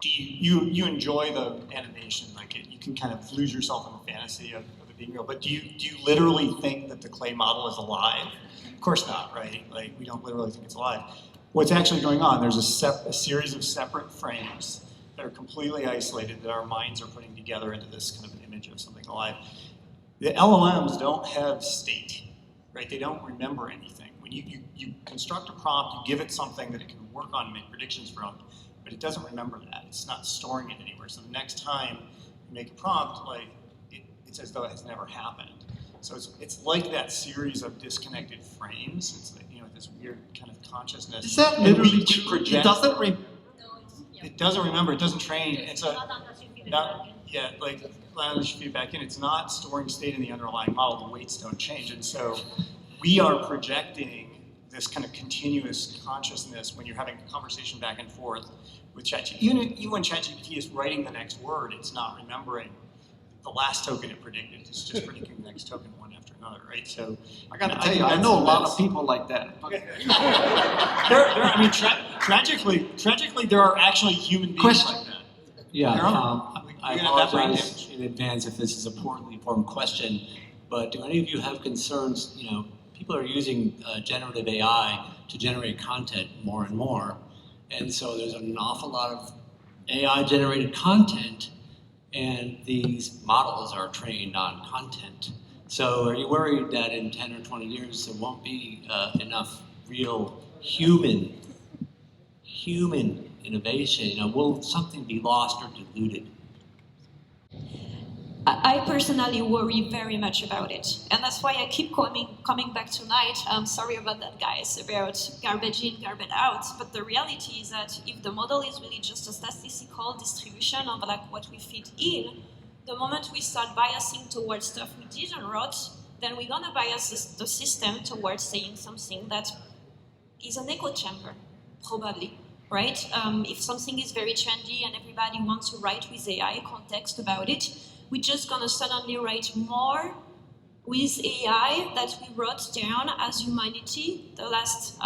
Do you enjoy the animation? Like you can kind of lose yourself in the fantasy of it being real. But do you literally think that the clay model is alive? Of course not, right? Like we don't literally think it's alive. What's actually going on? There's a series of separate frames that are completely isolated that our minds are putting together into this kind of image of something alive. The LLMs don't have state, right? They don't remember anything. When you construct a prompt, you give it something that it can work on and make predictions from, but it doesn't remember that. It's not storing it anywhere. So the next time you make a prompt, like it's as though it has never happened. So it's like that series of disconnected frames. It's like, this weird kind of consciousness. Is that literally true? Project. It doesn't remember. It doesn't remember. It doesn't train. It's unless you feed it back in. Unless you feed it back in. It's not storing state in the underlying model. The weights don't change, and so we are projecting this kind of continuous consciousness when you're having a conversation back and forth with ChatGPT. Even when ChatGPT is writing the next word, it's not remembering the last token it predicted. It's just predicting the next token one after another, right? So I got to tell you, I know a lot of people like that. Tragically, there are actually human beings like that. Yeah, I apologize brain in advance if this is a poorly formed question, but do any of you have concerns? People are using generative AI to generate content more and more, and so there's an awful lot of AI-generated content, and these models are trained on content. So are you worried that in 10 or 20 years there won't be enough real human innovation? Will something be lost or diluted? I personally worry very much about it. And that's why I keep coming back tonight. I'm sorry about that, guys, about garbage in, garbage out. But the reality is that if the model is really just a statistical distribution of like what we feed in, the moment we start biasing towards stuff we didn't write, then we're gonna bias the system towards saying something that is an echo chamber, probably, right? If something is very trendy and everybody wants to write with AI context about it, we're just gonna suddenly write more with AI that we wrote down as humanity the last,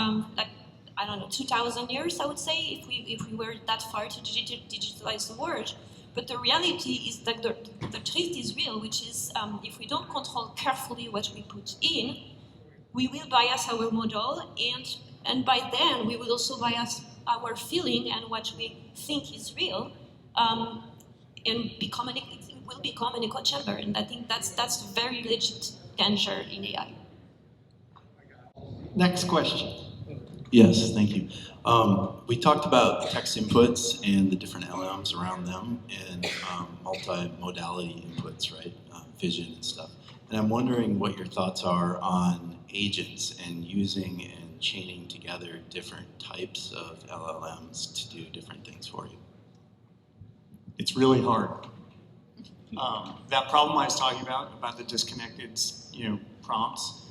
2,000 years, I would say, if we were that far to digitalize the world. But the reality is that the truth is real, which is if we don't control carefully what we put in, we will bias our model, and by then we will also bias our feeling and what we think is real, and it will become an echo chamber. And I think that's a very legit danger in AI. Next question. Yes, thank you. We talked about text inputs and the different LLMs around them and multimodality inputs, right? Vision and stuff. And I'm wondering what your thoughts are on agents and using and chaining together different types of LLMs to do different things for you. It's really hard. That problem I was talking about the disconnected, prompts.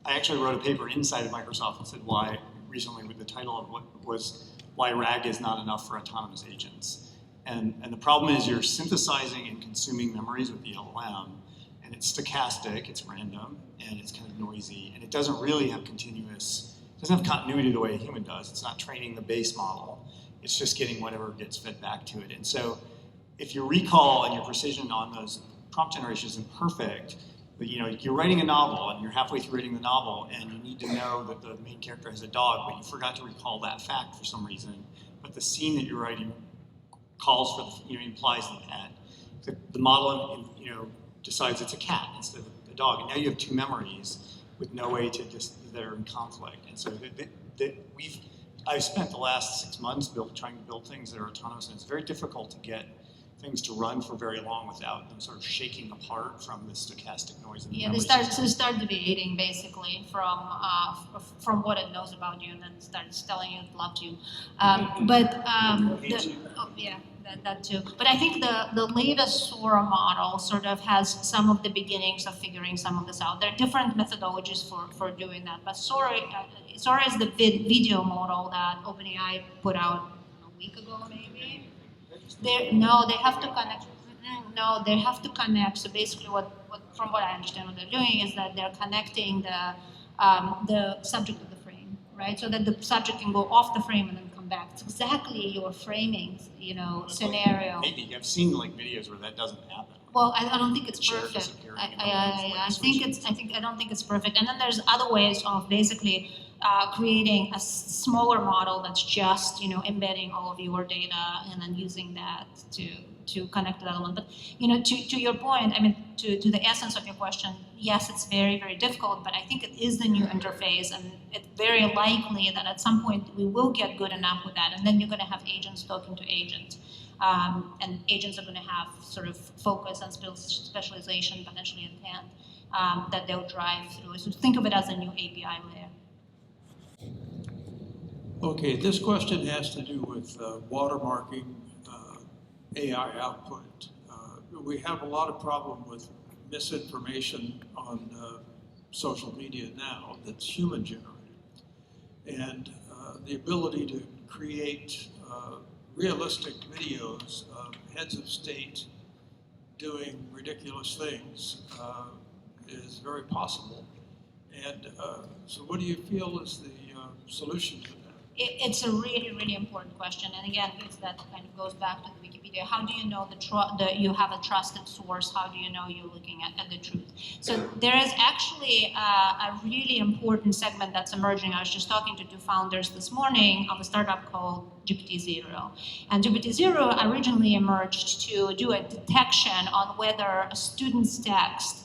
I actually wrote a paper inside of Microsoft that said why, recently with the title of what was why RAG is not enough for autonomous agents. And the problem is you're synthesizing and consuming memories with the LLM, and it's stochastic, it's random, and it's kind of noisy, and it doesn't really have doesn't have continuity the way a human does. It's not training the base model. It's just getting whatever gets fed back to it. And so if your recall and your precision on those prompt generation isn't perfect, but you're writing a novel and you're halfway through reading the novel and you need to know that the main character has a dog, but you forgot to recall that fact for some reason. But the scene that you're writing calls for implies the cat. The model decides it's a cat instead of a dog, and now you have two memories with no way to that are in conflict. And so I've spent the last 6 months trying to build things that are autonomous, and it's very difficult to get things to run for very long without them sort of shaking apart from the stochastic noise. Yeah, they start deviating basically from what it knows about you, and then starts telling you it loved you. That too. But I think the latest Sora model sort of has some of the beginnings of figuring some of this out. There are different methodologies for doing that, but Sora is the video model that OpenAI put out a week ago, maybe. They have to connect. No, they have to connect. So basically, from what I understand, what they're doing is that they're connecting the subject of the frame, right? So that the subject can go off the frame and then come back. It's exactly your framing, scenario. Maybe I've seen videos where that doesn't happen. Well, I don't think it's perfect. I don't think it's perfect. And then there's other ways of basically creating a smaller model that's just embedding all of your data and then using that to connect to that one. But to your point, to the essence of your question, yes, it's very, very difficult, but I think it is the new interface, and it's very likely that at some point we will get good enough with that, and then you're going to have agents talking to agents. And agents are going to have sort of focus and specialization potentially intent that they'll drive through. So think of it as a new API layer. Okay, this question has to do with watermarking AI output. We have a lot of problem with misinformation on social media now that's human generated. And the ability to create realistic videos of heads of state doing ridiculous things is very possible. And so what do you feel is the solution to that? It's a really, really important question. And again, that kind of goes back to the Wikipedia. How do you know you have a trusted source? How do you know you're looking at the truth? So there is actually a really important segment that's emerging. I was just talking to two founders this morning of a startup called GPT-0. And GPT-0 originally emerged to do a detection on whether a student's text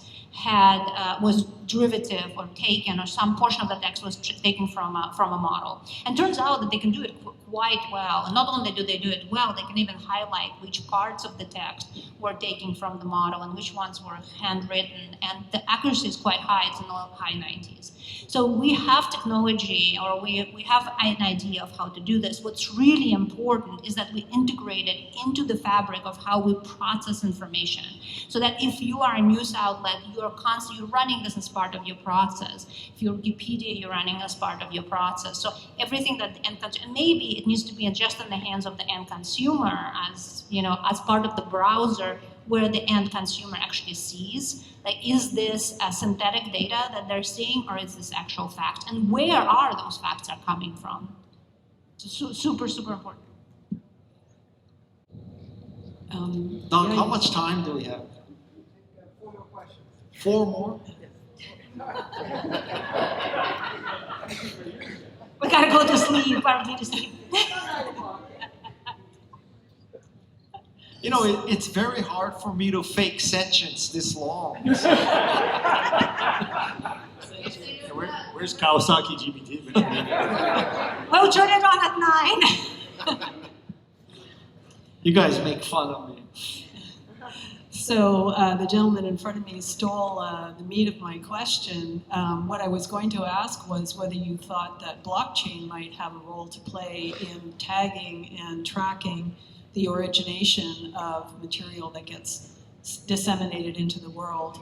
was derivative or taken, or some portion of the text was taken from a model. And turns out that they can do it quite well. And not only do they do it well, they can even highlight which parts of the text were taken from the model and which ones were handwritten. And the accuracy is quite high. It's in the high 90s. So we have technology, or we have an idea of how to do this. What's really important is that we integrate it into the fabric of how we process information. So that if you are a news outlet, you're running this as part of your process. If you're Wikipedia, you're running as part of your process. So everything that the end consumer, maybe it needs to be just in the hands of the end consumer as part of the browser, where the end consumer actually sees. Like, is this synthetic data that they're seeing, or is this actual fact? And where are those facts are coming from? So super, super important. Don, how much time do we have? 4 more questions. 4 more? We gotta go to sleep, probably to sleep. You know, it's very hard for me to fake sentience this long. Where's Kawasaki GPT? We'll turn it on at 9. You guys make fun of me. So the gentleman in front of me stole the meat of my question. What I was going to ask was whether you thought that blockchain might have a role to play in tagging and tracking the origination of material that gets disseminated into the world.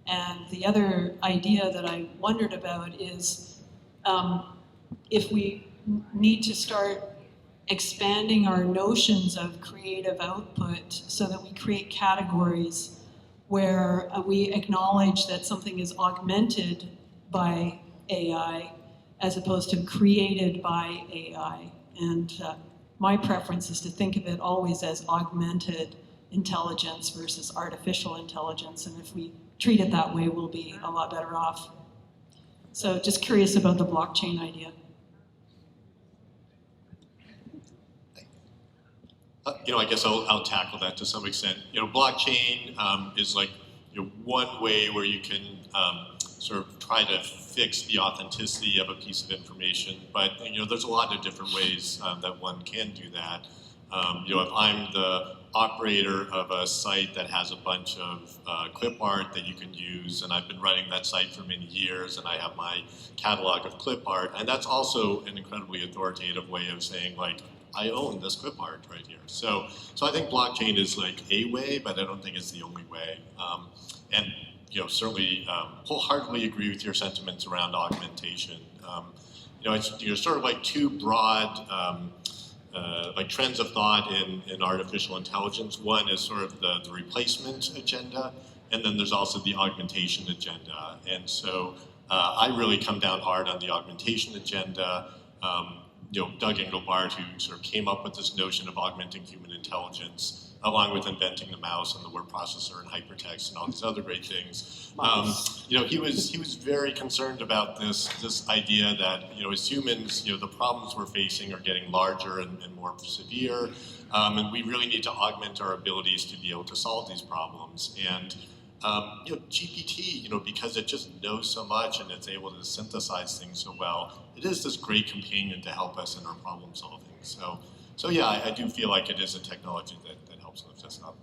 And the other idea that I wondered about is if we need to start expanding our notions of creative output so that we create categories where we acknowledge that something is augmented by AI as opposed to created by AI. And my preference is to think of it always as augmented intelligence versus artificial intelligence. And if we treat it that way, we'll be a lot better off. So just curious about the blockchain idea. I guess I'll tackle that to some extent. Blockchain is like one way where you can sort of try to fix the authenticity of a piece of information, but there's a lot of different ways that one can do that. If I'm the operator of a site that has a bunch of clip art that you can use, and I've been running that site for many years, and I have my catalog of clip art, and that's also an incredibly authoritative way of saying, like, I own this clip art right here. So I think blockchain is like a way, but I don't think it's the only way. And certainly wholeheartedly agree with your sentiments around augmentation. It's sort of like two broad like trends of thought in artificial intelligence. One is sort of the replacement agenda, and then there's also the augmentation agenda. And so I really come down hard on the augmentation agenda. Doug Engelbart, who sort of came up with this notion of augmenting human intelligence, along with inventing the mouse and the word processor and hypertext and all these other great things. He was very concerned about this idea that as humans, the problems we're facing are getting larger and more severe, and we really need to augment our abilities to be able to solve these problems. And GPT, because it just knows so much and it's able to synthesize things so well, it is this great companion to help us in our problem solving. So yeah, I do feel like it is a technology that helps lift us up.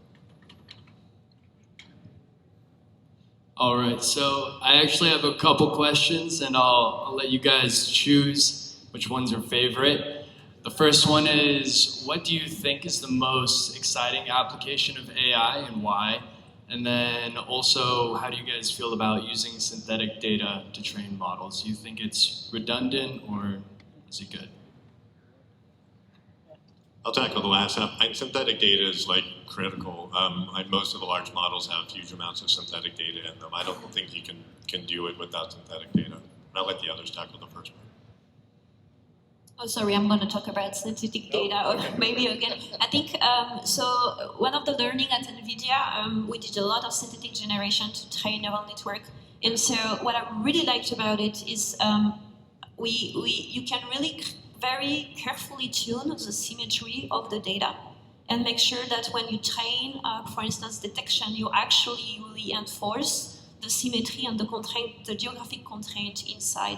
All right, so I actually have a couple questions, and I'll let you guys choose which one's your favorite. The first one is, what do you think is the most exciting application of AI and why? And then also, how do you guys feel about using synthetic data to train models? Do you think it's redundant or is it good? I'll tackle the last half. Synthetic data is like critical. Most of the large models have huge amounts of synthetic data in them. I don't think you can do it without synthetic data. I'll let the others tackle the first one. Oh, sorry, I'm going to talk about synthetic data, or maybe again. I think, so one of the learning at NVIDIA, we did a lot of synthetic generation to train neural network. And so what I really liked about it is you can really very carefully tune the symmetry of the data and make sure that when you train, for instance, detection, you actually really enforce the symmetry and the geographic constraint inside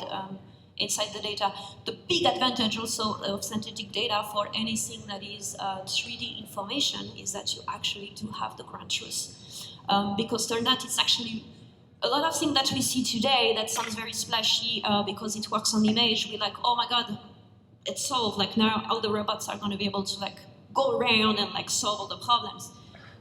the data. The big advantage also of synthetic data for anything that is 3D information is that you actually do have the ground truth. Because turns out it's actually a lot of things that we see today that sounds very splashy because it works on image. We're like, oh my God, it's solved. Like now all the robots are going to be able to like go around and like solve all the problems.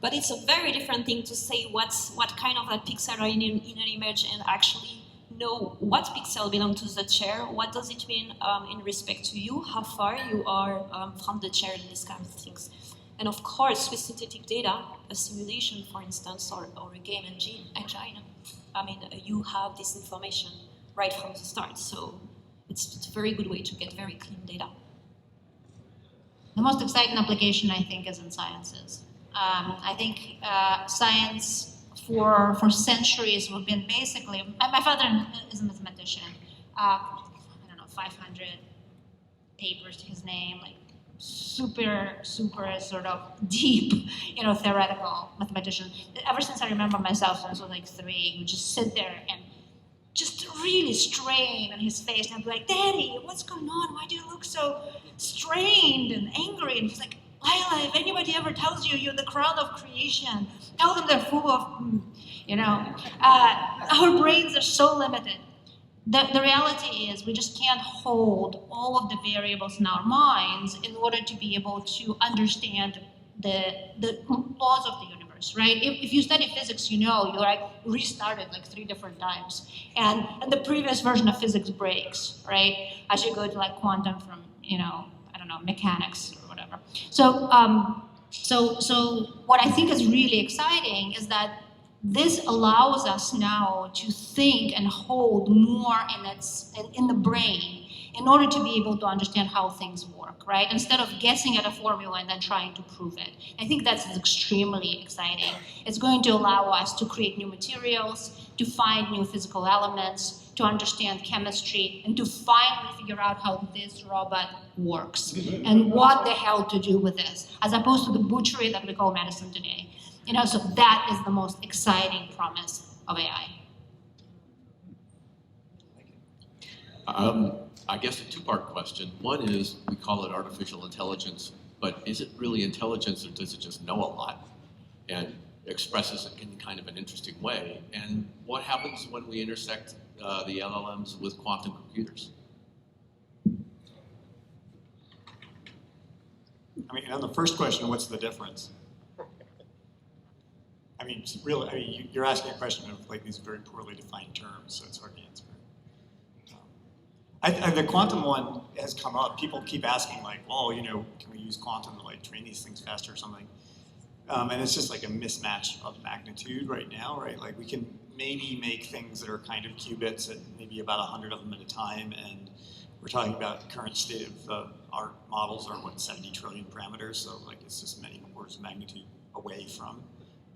But it's a very different thing to say what kind of like pixel are in an image and actually know what pixel belong to the chair, what does it mean in respect to you, how far you are from the chair, and these kind of things. And of course, with synthetic data, a simulation, for instance, or a game engine, I mean, you have this information right from the start. So it's a very good way to get very clean data. The most exciting application, I think, is in sciences. I think science for centuries we've been basically, my father is a mathematician, 500 papers to his name, like super sort of deep, theoretical mathematician. Ever since I remember myself, since I was like 3, he would just sit there and just really strain on his face, and I'd be like, "Daddy, what's going on? Why do you look so strained and angry?" And he's like, "Lila, if anybody ever tells you you're the crown of creation, tell them they're full of, our brains are so limited. The reality is we just can't hold all of the variables in our minds in order to be able to understand the laws of the universe, right? If you study physics, you like restarted like 3 different times. And the previous version of physics breaks, right? As you go to like quantum from, mechanics or whatever. So what I think is really exciting is that this allows us now to think and hold more in the brain in order to be able to understand how things work, right? Instead of guessing at a formula and then trying to prove it. I think that's extremely exciting. It's going to allow us to create new materials, to find new physical elements, to understand chemistry, and to finally figure out how this robot works and what the hell to do with this, as opposed to the butchery that we call medicine today. So that is the most exciting promise of AI. I guess a 2-part question. One is, we call it artificial intelligence, but is it really intelligence, or does it just know a lot and expresses it in kind of an interesting way? And what happens when we intersect the LLMs with quantum computers? I mean, on the first question, what's the difference? You're asking a question of like these very poorly defined terms, so it's hard to answer. The quantum one has come up. People keep asking like, "Oh, can we use quantum to like train these things faster or something?" And it's just like a mismatch of magnitude right now, right? Like we can maybe make things that are kind of qubits at maybe about 100 of them at a time, and we're talking about current state of our models are 70 trillion parameters, so like it's just many orders of magnitude away from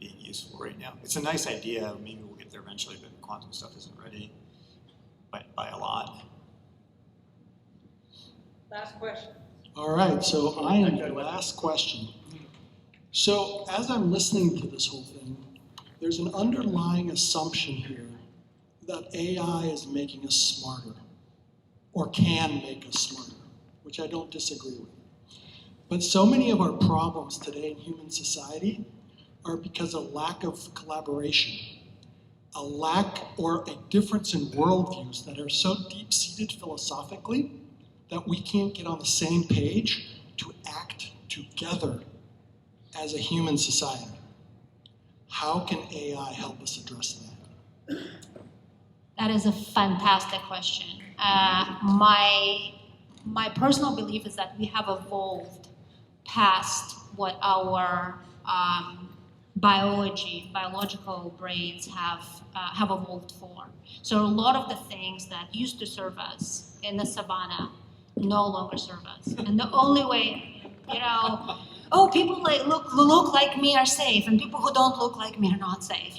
being useful right now. It's a nice idea. Maybe we'll get there eventually, but quantum stuff isn't ready by a lot. Last question. All right, so I am the last question. So as I'm listening to this whole thing, there's an underlying assumption here that AI is making us smarter, or can make us smarter, which I don't disagree with. But so many of our problems today in human society are because of lack of collaboration, a lack or a difference in worldviews that are so deep-seated philosophically that we can't get on the same page to act together as a human society. How can AI help us address that? That is a fantastic question. My personal belief is that we have evolved past what our biological brains have evolved for. So a lot of the things that used to serve us in the savannah no longer serve us. And the only way, people look like me are safe, and people who don't look like me are not safe.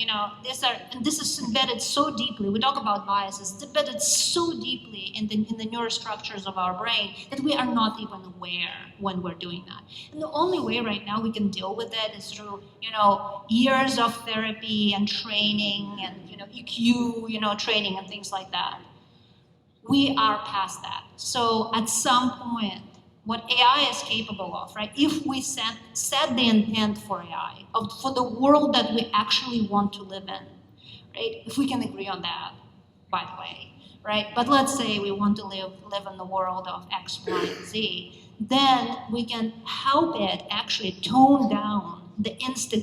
This is embedded so deeply. We talk about biases. It's embedded so deeply in the neurostructures of our brain that we are not even aware when we're doing that. And the only way right now we can deal with it is through, years of therapy and training and, EQ, training and things like that. We are past that. So at some point, what AI is capable of, right? If we set the intent for AI, for the world that we actually want to live in, right? If we can agree on that, by the way, right? But let's say we want to live in the world of X, Y, and Z, then we can help it actually tone down the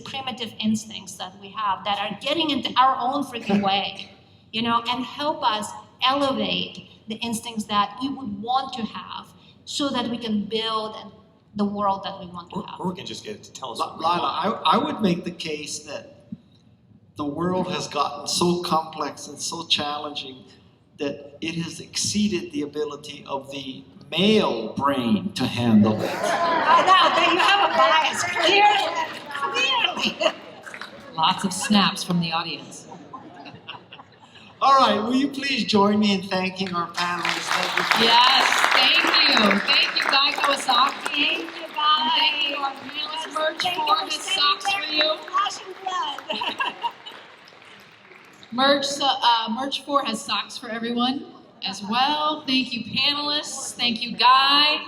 primitive instincts that we have that are getting into our own freaking way, and help us elevate the instincts that we would want to have, so that we can build the world that we want to have. Or we can just get it to tell us. Lila, I would make the case that the world has gotten so complex and so challenging that it has exceeded the ability of the male brain to handle it. I know, that you have a bias, clearly. Lots of snaps from the audience. All right, will you please join me in thanking our panelists? Thank you. Yes, thank you. Thank you, Guy Kawasaki. Thank you, guys. Thank you, our panelist merch for has socks for you. Merch 4 has socks for everyone as well. Thank you, panelists. Thank you, Guy.